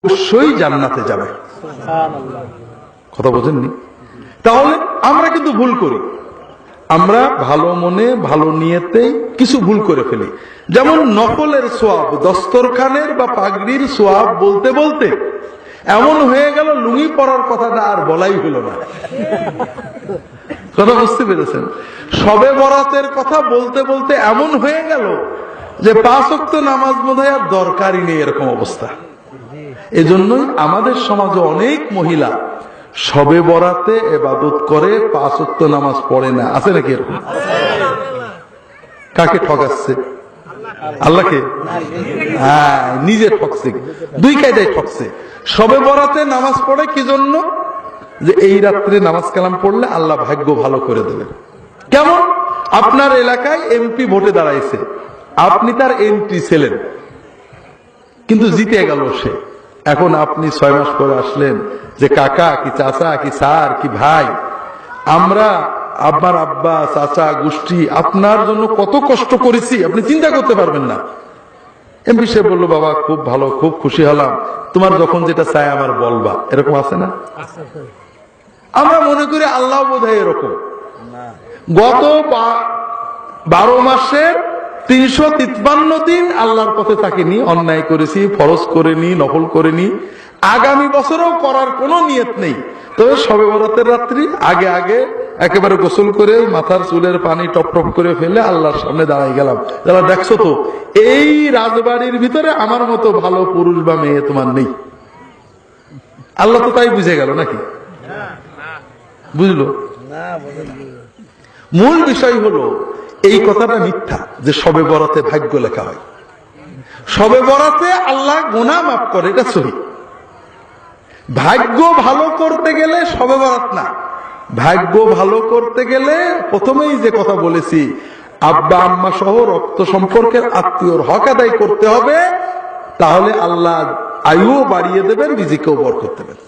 অবশ্যই জান্নাতে যাবে। কথা বোঝেননি? তাহলে আমরা কিন্তু ভুল করি, আমরা ভালো মনে ভালো নিয়েতেই কিছু ভুল করে ফেলি। যেমন নকলের সোয়াব, দস্তরখানের বা পাগড়ির সোয়াব বলতে বলতে এমন হয়ে গেল লুঙ্গি পরার কথাটা আর বলাই হলো না। কথা বুঝতে পেরেছেন? শবে বরাতের কথা বলতে বলতে এমন হয়ে গেল যে 5 ওয়াক্ত নামাজ বোধহয় আর দরকারই নেই, এরকম অবস্থা। এজন্যই আমাদের সমাজে অনেক মহিলা শবে বরাতে ইবাদত করে, 5 ওয়াক্ত নামাজ পড়ে না। আছে নাকি এরকম? কাকে ঠকাচ্ছে? আল্লাহকে? হ্যাঁ, নিজে ঠকছে। দুই কায়দায় ঠকছে। শবে বরাতে নামাজ পড়ে কি জন্য? যে এই রাত্রে নামাজ কালাম পড়লে আল্লাহ ভাগ্য ভালো করে দেবেন। কেমন? আপনার এলাকায় এমপি ভোটে দাঁড়াইছে, আপনি তার এমপি ছিলেন, কিন্তু জিতে গেল সে। এখন আপনি 6 মাস পরে আসলেন যে কাকা কি চাচা কি স্যার কি ভাই, আমরা আপনার আব্বা চাচা গোষ্ঠী আপনার জন্য কত কষ্ট করেছি আপনি চিন্তা করতে পারবেন না। এমপি সাহেব বললো, বাবা খুব ভালো, খুব খুশি হলাম, তোমার যখন যেটা চাই আমার বলবা। এরকম আছে না? আমরা মনে করি আল্লাহ বোধহয় এরকম। গত 12 মাসের 353 দিন আল্লাহর পথে থাকিনি, অন্যায় করেছি, ফরজ করিনি, নফল করিনি, আগামী বছরও করার কোনো নিয়ত নেই। তবে শবে বরাতের রাত্রি আগে আগে একেবারে গোসল করে মাথার চুলের পানি টপ টপ করে ফেলে আল্লাহর সামনে দাঁড়াই গেলাম, যারা দেখছো তো এই রাজবাড়ির ভিতরে আমার মতো ভালো পুরুষ বা মেয়ে তোমার নেই। আল্লাহ তো তাই বুঝে গেল নাকি? বুঝলো? মূল বিষয় হলো এই কথাটা মিথ্যা যে শবে বরাতে ভাগ্য লেখা হয়। শবে বরাতে আল্লাহ গুনাহ মাফ করে, এটা সহি। ভাগ্য ভালো করতে গেলে শবে বরাত না, ভাগ্য ভালো করতে গেলে প্রথমেই যে কথা বলেছি, আব্বা আম্মা সহ রক্ত সম্পর্কের আত্মীয়র হক আদায় করতে হবে। তাহলে আল্লাহ আয়ুও বাড়িয়ে দেবেন, রিজিকেও বরকত দেবেন।